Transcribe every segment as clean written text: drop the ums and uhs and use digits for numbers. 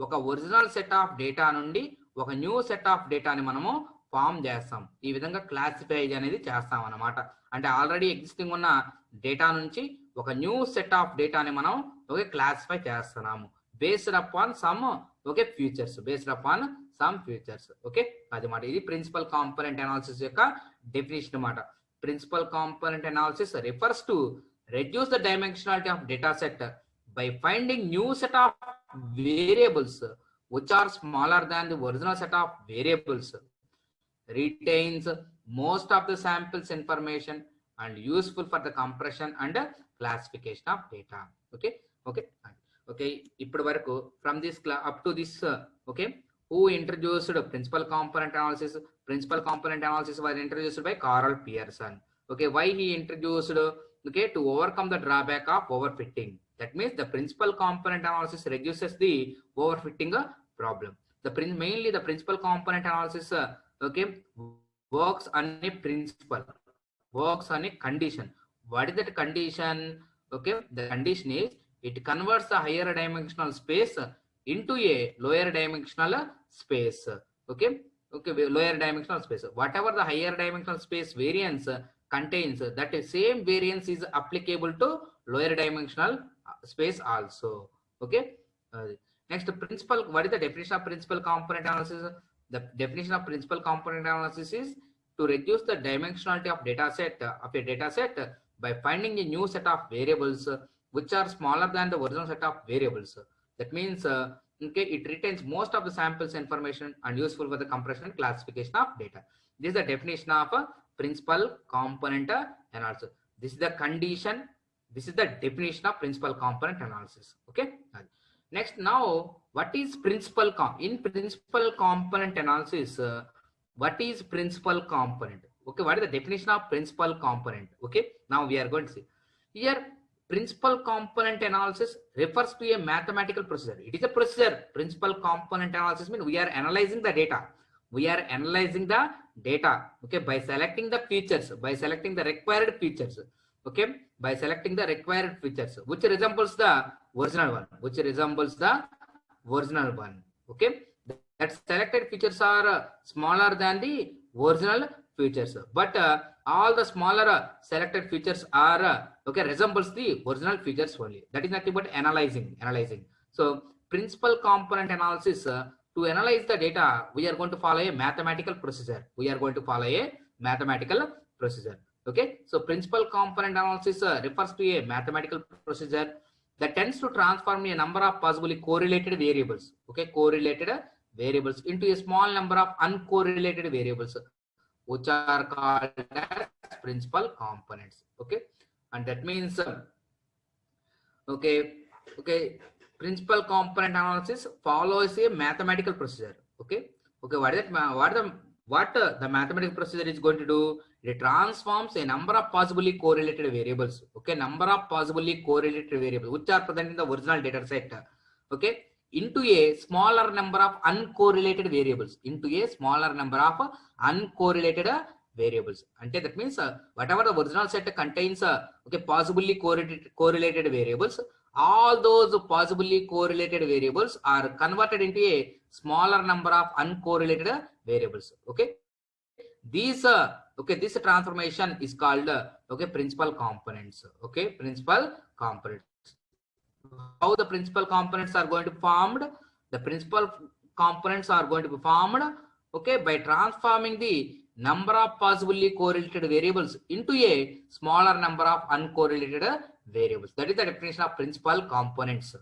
ఒక original set of data నుండి ఒక న్యూ సెట్ ఆఫ్ డేటాని మనము ఫామ్ చేస్తాం. ఈ విధంగా క్లాసిఫై అనేది చేస్తాం అన్నమాట. అంటే ఆల్రెడీ ఎగ్జిస్టింగ్ ఉన్న డేటా నుంచి ఒక న్యూ సెట్ ఆఫ్ డేటాని మనం ఓకే క్లాసిఫై చేస్తున్నాము based upon some okay features, based upon some features. Okay అది మాట. ఇది ప్రిన్సిపల్ కాంపోనెంట్ అనాలిసిస్ యొక్క డెఫినేషన్ అన్నమాట. Principal component analysis refers to reduce the dimensionality of data set by finding new set of variables which are smaller than the original set of variables, retains most of the samples information and useful for the compression and classification of data. Okay ఇప్పటి వరకు from this up to this who introduced principal component analysis? Principal component analysis was introduced by Carl Pearson. Why he introduced to overcome the drawback of overfitting. That means the principal component analysis reduces the overfitting problem. Mainly the principal component analysis works on a principle, works on a condition. What is that condition? The condition is it converts the higher dimensional space into a lower dimensional space. Lower dimensional space. Whatever the higher dimensional space variance contains, that same variance is applicable to lower dimensional space also. Next, principal. What is the definition of principal component analysis? The definition of principal component analysis is to reduce the dimensionality of a data set by finding a new set of variables which are smaller than the original set of variables. That means it retains most of the samples information and useful for the compression and classification of data. This is the definition of principal component analysis. This is the condition. This is the definition of principal component analysis. Next, now what is principal in principal component analysis? What is principal component? What is the definition of principal component? Now we are going to see here. Principal component analysis refers to a mathematical procedure. It is a procedure. Principal component analysis means we are analyzing the data. We are analyzing the data by selecting the features, by selecting the required features. By selecting the required features which resembles the original one, that selected features are smaller than the original features, but all the smaller selected features are resembles the original features only. That is nothing but analyzing. So principal component analysis, to analyze the data, we are going to follow a mathematical procedure. So principal component analysis refers to a mathematical procedure that tends to transform a number of possibly correlated variables, correlated variables into a small number of uncorrelated variables, which are called as principal components. And that means principal component analysis follows a mathematical procedure. What is that? What the mathematical procedure is going to do? It transforms a number of possibly correlated variables. Number of possibly correlated variables which are present in the original data set. Into a smaller number of uncorrelated variables. And that means whatever the original set contains possibly correlated variables, all those possibly correlated variables are converted into a smaller number of uncorrelated variables. These this transformation is called principal components. Principal components. How the principal components are going to be formed? The principal components are going to be formed by transforming the number of possibly correlated variables into a smaller number of uncorrelated variables. That is the definition of principal components.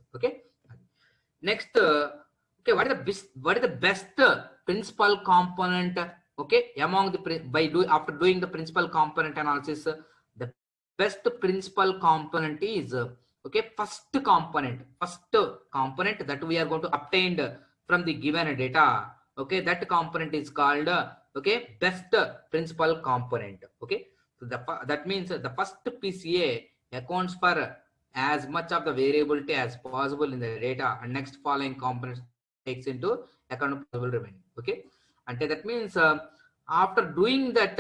Next, what is the best principal component? Among the after doing the principal component analysis, the best principal component is first component that we are going to obtain from the given data. That component is called best principal component. So that means the first PCA accounts for as much of the variability as possible in the data, and next following components takes into account possible remaining. And that means after doing that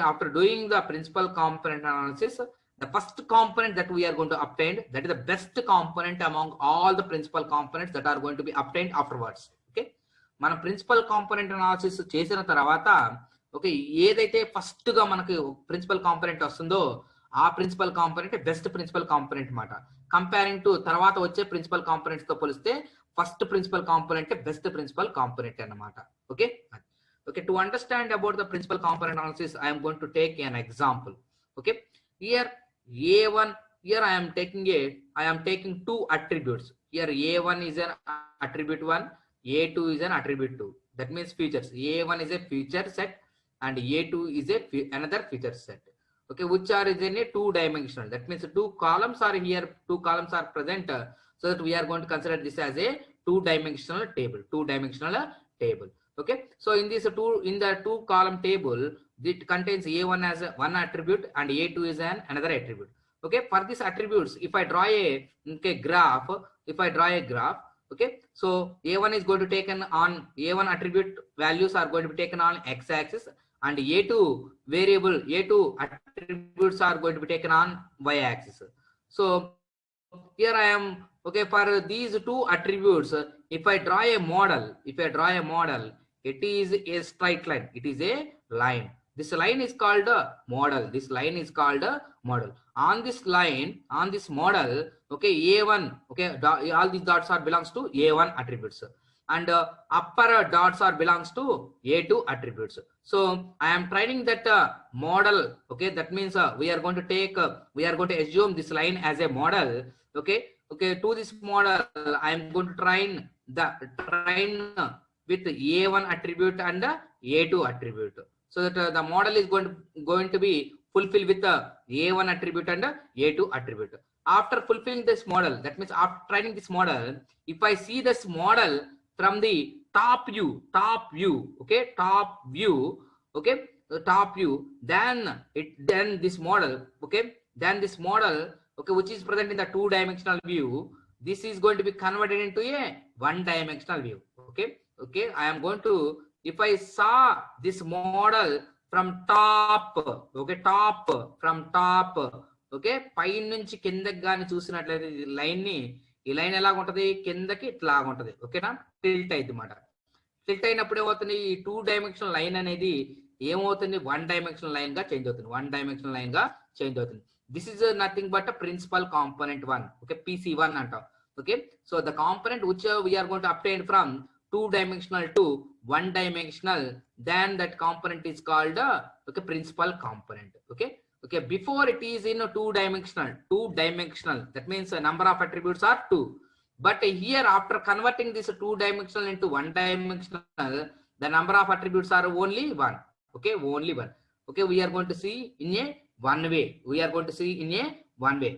after doing the principal component analysis, the first component that we are going to obtain, that is the best component among all the principal components that are going to be obtained afterwards. Okay, మన principal component analysis చేసిన తర్వాత okay ఏదైతే first గా మనకి principal component వస్తుందో ఆ principal component best principal component అన్నమాట. Comparing to తర్వాత వచ్చే ప్రిన్సిపల్ కాంపోనెంట్స్ తో పోలిస్తే first principal component best principal component అన్నమాట. Okay okay, to understand about the principal component analysis I am going to take an example. Okay, here A1, here I am taking two attributes. Here A1 is an attribute 1, A2 is an attribute 2. That means features. A1 is a feature set and A2 is another feature set. Okay, which are is in a two-dimensional. That means two columns are here, two columns are present, so that we are going to consider this as a two-dimensional table. Okay, so in the two column table, it contains A1 as one attribute and A2 is another attribute. Okay, for these attributes, if I draw a graph, okay, so A1 is going to taken on A1 attribute values are going to be taken on x-axis, and A2 attributes are going to be taken on y-axis. So here I am, okay, for these two attributes, if I draw a model, it is a straight line. It is a line. This line is called a model. On this line, on this model, okay, A1, okay, all these dots are belongs to A1 attributes, and upper dots are belongs to A2 attributes. So I am training that model. Okay, that means we are going to assume this line as a model. Okay, to this model I am going to train with A1 attribute and A2 attribute, so that the model is going to be fulfilled with the A1 attribute and A2 attribute. After fulfilling this model, that means after training this model, if I see this model from the top view, okay, then this model, okay, which is present in the two-dimensional view, this is going to be converted into a one-dimensional view. Okay, I am going to, if I saw this model from top, okay, పైన నుంచి కిందకి గాని చూసినట్లయితే ఈ line ఎలా ఉంటది, కిందకి ఇట్లా ఉంటది. ఓకేనా, టిల్ట్ అయింది మాట. టిల్ట్ అయినప్పుడు ఏమవుతుంది, ఈ టూ డైమెన్షనల్ లైన్ అనేది ఏమవుతుంది, వన్ డైమెన్షనల్ లైన్ గా చేంజ్ అవుతుంది. This is nothing but principal component 1. Okay, PC1 అంటాం. Okay, so the component which we're going to obtain from two-dimensional to one-dimensional, then that component is called okay, principal component. Okay, before it is in a two-dimensional, that means a number of attributes are 2, but here after converting this two-dimensional into one-dimensional, the number of attributes are only 1. Okay, we are going to see in a one way.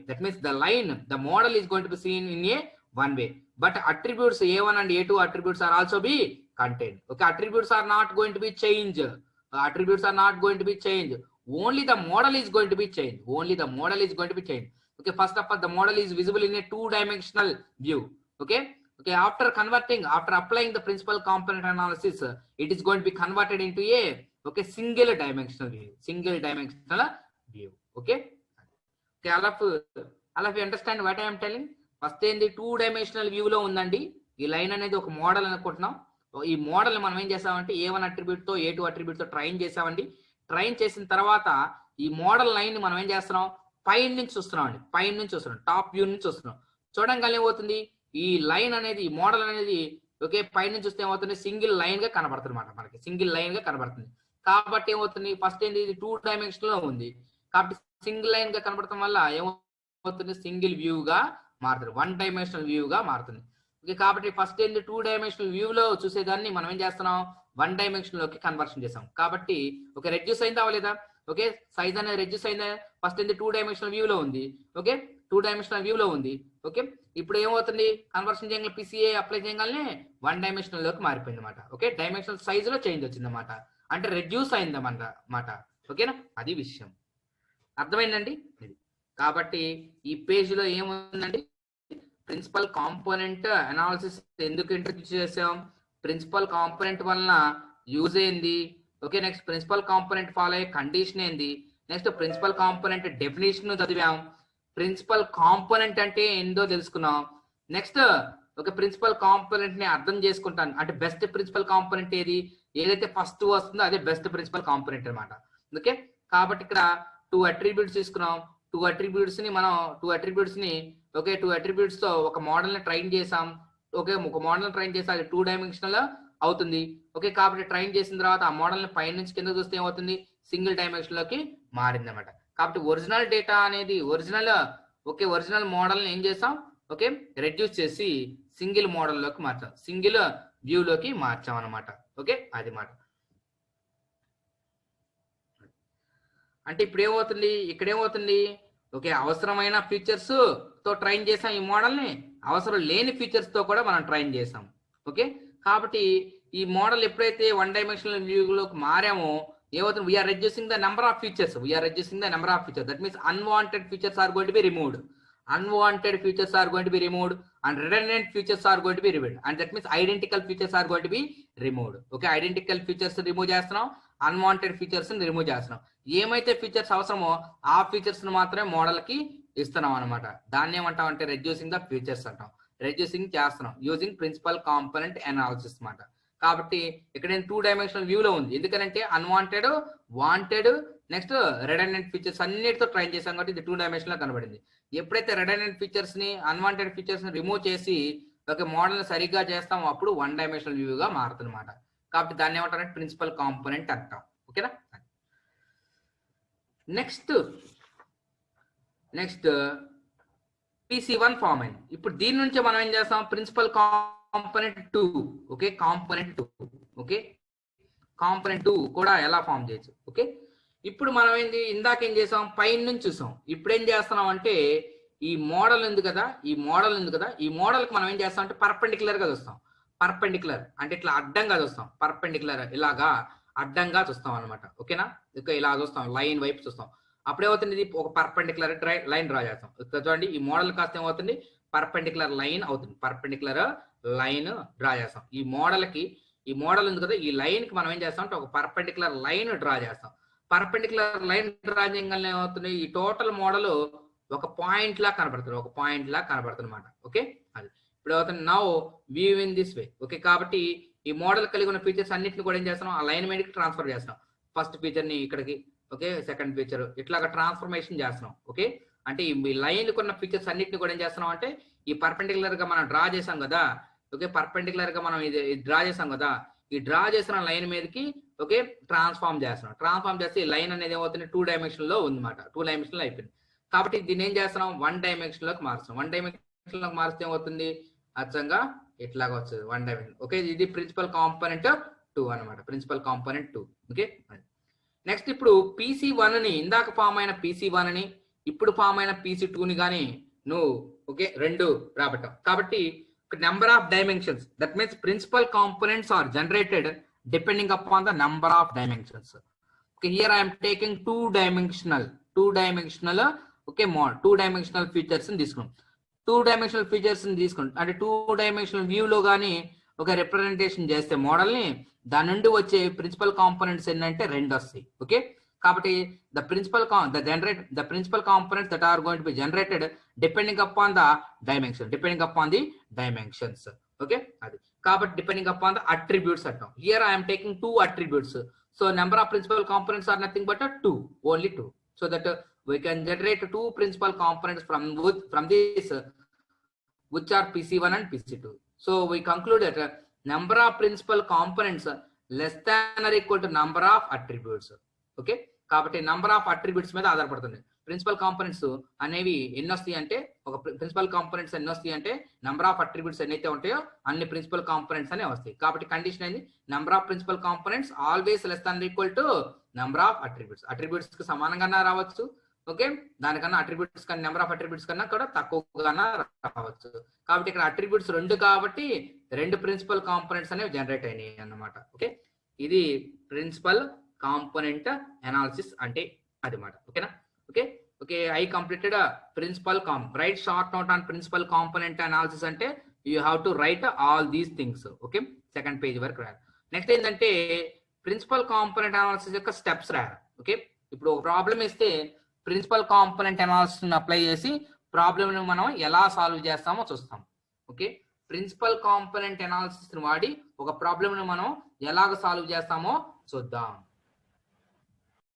That means the model is going to be seen in a one way, but attributes A1 and A2 attributes are also be contained. Okay, attributes are not going to be changed. Only the model is going to be changed. Okay, first of all, the model is visible in a two-dimensional view. Okay, after applying the principal component analysis, it is going to be converted into a single dimensional view. Okay, all of you understand what I am telling? First ఏంది, two dimensional వ్యూలో ఉందండి ఈ line అనేది, ఒక model అనుకుంటున్నాం. ఈ model మనం ఏం చేసామంటే A1 అట్రిబ్యూట్ తో A2 అట్రిబ్యూట్ తో ట్రైన్ చేసామండి. ట్రైన్ చేసిన తర్వాత ఈ మోడల్ లైన్ మనం ఏం చేస్తున్నాం, పైన నుంచి చూస్తున్నాం, టాప్ వ్యూ నుంచి చూస్తున్నాం. చూడంగానే ఏమవుతుంది, ఈ లైన్ అనేది, ఈ మోడల్ అనేది ఓకే పైన నుంచి చూస్తే ఏమవుతుంది, సింగిల్ లైన్ గా కనబడుతుంది అన్నమాట. మనకి సింగిల్ లైన్ గా కనబడుతుంది. కాబట్టి ఏమవుతుంది, ఫస్ట్ ఏంది, ఇది టూ డైమెన్షన్ లో ఉంది కాబట్టి సింగిల్ లైన్ గా కనబడటం వల్ల ఏమవుతుంది, సింగిల్ వ్యూ గా మారుతుంది, వన్ డైమెన్షనల్ వ్యూ గా మారుతుంది. ఓకే, కాబట్టి ఫస్ట్ ఏంది, టూ డైమెన్షనల్ వ్యూ లో చూసేదాన్ని మనం ఏం చేస్తున్నాం, వన్ డైమెన్షన్ లోకి కన్వర్షన్ చేసాం. కాబట్టి ఓకే, రెడ్యూస్ అయిందా అవ్వలేదా? ఓకే, సైజ్ అనేది రెడ్యూస్ అయిందా? ఫస్ట్ ఏంది, టూ డైమెన్షనల్ వ్యూ లో ఉంది. ఓకే, ఇప్పుడు ఏమవుతుంది, కన్వర్షన్ చేయగల PCA అప్లై చేయగానే వన్ డైమెన్షనల్ లోకి మారిపోయింది అన్నమాట. ఓకే, డైమెన్షనల్ సైజ్ లో చేంజ్ వచ్చింది అన్నమాట, అంటే రెడ్యూస్ అయింది అన్నమాట. ఓకేనా, అది విషయం అర్థమైందండి. ఇది కాబట్టి ఈ పేజ్ లో ఏముందండి, ప్రిన్సిపల్ కాంపోనెంట్ అనాలిసిస్ ఎందుకు ఇంట్రడ్యూస్ చేసాం, ప్రిన్సిపల్ కాంపోనెంట్ వలన యూజ్ ఏంది, okay, next principal component follow అయ్యే కండిషన్ ఏంది, నెక్స్ట్ ప్రిన్సిపల్ కాంపోనెంట్ డెఫినేషన్ చదివాం, ప్రిన్సిపల్ కాంపోనెంట్ అంటే ఏందో తెలుసుకున్నాం. నెక్స్ట్ ఒక ప్రిన్సిపల్ కాంపోనెంట్ ని అర్థం చేసుకుంటాను అంటే బెస్ట్ ప్రిన్సిపల్ కాంపోనెంట్ ఏదైతే ఫస్ట్ వస్తుందో అదే బెస్ట్ ప్రిన్సిపల్ కాంపోనెంట్ అనమాట. ఓకే, కాబట్టి ఇక్కడ 2 అట్రిబ్యూట్స్ తీసుకున్నాం. 2 అట్రిబ్యూట్స్ ని మనం 2 అట్రిబ్యూట్స్ తో ఒక మోడల్ ని ట్రైన్ చేసాం. ఓకే, ఒక మోడల్ ట్రైన్ చేస్తే అది 2 డైమెన్షనల్ అవుతుంది. ఓకే, కాబట్టి ట్రైన్ చేసిన తర్వాత ఆ మోడల్ ని పై నుంచి కింద చూస్తే ఏమవుతుంది, సింగిల్ డైమెన్షన్ లోకి మారింది అనమాట. కాబట్టి ఒరిజినల్ డేటా అనేది ఒరిజినల్ మోడల్ ని ఏం చేసాం, ఓకే, రెడ్యూస్ చేసి సింగిల్ మోడల్ లోకి మార్చాం, సింగిల్ వ్యూ లోకి మార్చాం అనమాట. ఓకే, అది మాట. అంటే ఇప్పుడు ఏమవుతుంది, ఇక్కడ ఏమవుతుంది, ఓకే, అవసరమైన ఫీచర్స్ తో ట్రైన్ చేసాం ఈ మోడల్ ని, అవసరం లేని ఫీచర్స్ తో కూడా మనం ట్రైన్ చేసాం. ఓకే, కాబట్టి ఈ మోడల్ ఎప్పుడైతే 1 డైమెన్షనల్ వ్యూలోకి మారామో ఏమవుతుంది, we're reducing the number of features, that means unwanted features are going to be removed, unwanted features are going to be removed and redundant features are going to be removed, and that means identical features are going to be removed. Okay, identical features remove చేస్తున్నాం, unwanted features ని remove చేస్తున్నాం. ఏమైతే features అవసరమో ఆ features ని మాత్రమే model కి ఇస్తున్నాం అనమాట. దాన్ని ఏమంటాం అంటే రెడ్యూసింగ్ ద ఫీచర్స్ అంటాం, రెడ్యూసింగ్ చేస్తున్నాం యూజింగ్ ప్రిన్సిపల్ కాంపోనెంట్ అనాలిసిస్ అన్నమాట. కాబట్టి ఇక్కడ 2 డైమెన్షనల్ వ్యూ లో ఉంది, ఎందుకంటే unwanted, wanted, next redundant features అన్నిటితో ట్రైన్ చేసాం కాబట్టి ఇది 2 డైమెన్షన్ లో కనబడింది. ఎప్పుడైతే రెడెండెంట్ ఫీచర్స్ ని, అన్వాంటెడ్ ఫీచర్స్ ని రిమూవ్ చేసి ఒక మోడల్ ని సరిగ్గా చేస్తాము అప్పుడు 1 డైమెన్షనల్ వ్యూగా మారుతుంది అనమాట. కాబట్టి దాన్ని ఏమంటారంటే ప్రిన్సిపల్ కాంపోనెంట్ అంటాం. ఓకేనా. నెక్స్ట్ PC1 ఫామ్ అయింది. ఇప్పుడు దీని నుంచి మనం ఏం చేస్తాం, ప్రిన్సిపల్ కాంపోనెంట్ 2. ఓకే, కాంపోనెంట్ 2 కూడా ఎలా ఫామ్ చేయొచ్చు. ఓకే, ఇప్పుడు మనం ఇందాక ఏం చేసాం, పైన నుంచి చూసాం. ఇప్పుడు ఏం చేస్తున్నాం అంటే ఈ మోడల్ ఉంది కదా, ఈ మోడల్ కి మనం ఏం చేస్తాం అంటే పర్పెండిక్యులర్ గా చూస్తాం. పర్పెండిక్యులర్ అంటే ఇట్లా అడ్డంగా చూస్తాం, పర్పెండిక్యులర్ ఇలాగా అడ్డంగా చూస్తాం అనమాట. ఓకేనా, ఇలా చూస్తాం, లైన్ వైపు చూస్తాం. అప్పుడేమవుతుంది, ఇది ఒక పర్పెండిక్యులర్ లైన్ డ్రా చేస్తాం. చూడండి, ఈ మోడల్ కాస్త ఏమవుతుంది, పర్పెండిక్యులర్ లైన్ అవుతుంది, పర్పెండిక్యులర్ లైన్ డ్రా చేస్తాం. ఈ మోడల్ ఉంది కదా, ఈ లైన్ కి మనం ఏం చేస్తాం అంటే ఒక పర్పెండిక్యులర్ లైన్ డ్రా చేస్తాం. పర్పెండిక్యులర్ లైన్ డ్రా చేయగానే ఏమవుతుంది, ఈ టోటల్ మోడల్ ఒక పాయింట్ లా కనబడుతుంది అనమాట. ఓకే, అది ఇప్పుడు ఏమవుతుంది, now view in this way. Okay, కాబట్టి ఈ మోడల్ కలిగి ఉన్న ఫీచర్స్ అన్నిటిని కూడా ఏం చేస్తున్నాం, ఆ లైన్ మీదకి ట్రాన్స్ఫర్ చేస్తున్నాం. ఫస్ట్ ఫీచర్ ని ఇక్కడికి, ఓకే, సెకండ్ ఫీచర్, ఇట్లాగా ట్రాన్స్ఫర్మేషన్ చేస్తున్నాం. ఓకే, అంటే ఈ లైన్ కొన్న ఫీచర్స్ అన్నిటిని కూడా ఏం చేస్తున్నాం అంటే ఈ పర్పెండిక్యులర్ గా మనం డ్రా చేసాం కదా. ఓకే, పర్పెండిక్యులర్ గా మనం ఇది డ్రా చేసాం కదా, ఈ డ్రా చేసిన లైన్ మీదకి ఓకే ట్రాన్స్ఫార్మ్ చేస్తే ఈ లైన్ అనేది ఏమవుతుంది, 2 డైమెన్షన్ లో ఉందన్నమాట. 2 డైమెన్షన్ లో అయిపోయింది. కాబట్టి దీన్ని ఏం చేస్తున్నాం, 1 డైమెన్షన్ లోకి మారుస్తాం. 1 డైమెన్షన్ లోకి మారిస్తే ఏమవుతుంది, అచ్చంగా ఇట్లాగా వస్తుంది 1 డైమెన్షన్. ఓకే, ఇది ప్రిన్సిపల్ కాంపోనెంట్ 2 అనమాట, ప్రిన్సిపల్ కాంపోనెంట్ 2. ఓకే, నెక్స్ట్ ఇప్పుడు PC1 ని, ఇందాక ఫామ్ అయిన PC1 ని, ఇప్పుడు ఫామ్ అయిన PC2 ని కానీ నువ్వు ఓకే 2 రాబట్టాం. కాబట్టి number of dimensions, that means principal components are generated depending upon the number of dimensions. Okay, here I am taking 2 dimensional okay mod 2 dimensional features ని తీసుకున్నాం. 2 dimensional features ని తీసుకున్నాం అంటే 2 dimensional వ్యూ లో గానీ ఒక రిప్రజెంటేషన్ చేస్తే మోడల్ ని, దాని నుండి వచ్చే ప్రిన్సిపల్ కాంపోనెంట్స్ ఏంటంటే 2 వస్తాయి. ఓకే, కాబట్టి the principal components that are going to be generated depending upon the dimensions. Okay, అది కాబట్టి డిపెండింగ్ అపాన్ ద అట్రిబ్యూట్స్ అంటాం. Here I am taking 2 attributes. So number of principal components are nothing but 2, only 2. So that we can generate 2 principal components from this which are PC1 and PC2. So we conclude that number of principal components less than or equal to number of attributes. Okay, కాబట్టి number of attributes మీద ఆధారపడుతుంది. Principal components అనేవి ఎన్ని వస్తాయి అంటే, ఒక principal components ఎన్ని వస్తాయి అంటే నెంబర్ ఆఫ్ అట్రిబ్యూట్స్ ఎన్నైతే ఉంటాయో అన్ని ప్రిన్సిపల్ కాంపోనెంట్స్ అనే వస్తాయి. కాబట్టి కండిషన్ ఏంది, number of principal components always less than equal to number of attributes. Attributes కి సమానంగా రావచ్చు. ఓకే, దానికన్నా అట్రిబ్యూట్స్ కన్నా, నెంబర్ ఆఫ్ అట్రిబ్యూట్స్ కన్నా కూడా తక్కువగా రావచ్చు. కాబట్టి ఇక్కడ అట్రిబ్యూట్స్ 2 కాబట్టి 2 ప్రిన్సిపల్ కాంపోనెంట్స్ అనేవి జనరేట్ అయినాయి అన్నమాట. ఓకే, ఇది ప్రిన్సిపల్ కాంపోనెంట్ అనాలిసిస్ అంటే అది మాట. ఓకేనా. Okay, I completed principal write short note on principal component analysis అంటే you have to write all these things. Okay, second page వరకు రాయాలి. నెక్స్ట్ ఏంటంటే ప్రిన్సిపల్ కాంపోనెంట్ అనాలిసిస్ యొక్క స్టెప్స్ రాయాలి. ఓకే, ఇప్పుడు ఒక ప్రాబ్లం ఇస్తే ప్రిన్సిపల్ కాంపోనెంట్ అనాలిసిస్ అప్లై చేసి ప్రాబ్లమ్ని మనం ఎలా సాల్వ్ చేస్తామో చూస్తాం. ఓకే, ప్రిన్సిపల్ కాంపోనెంట్ అనాలిసిస్ వాడి ఒక ప్రాబ్లమ్ని మనం ఎలాగ సాల్వ్ చేస్తామో చూద్దాం.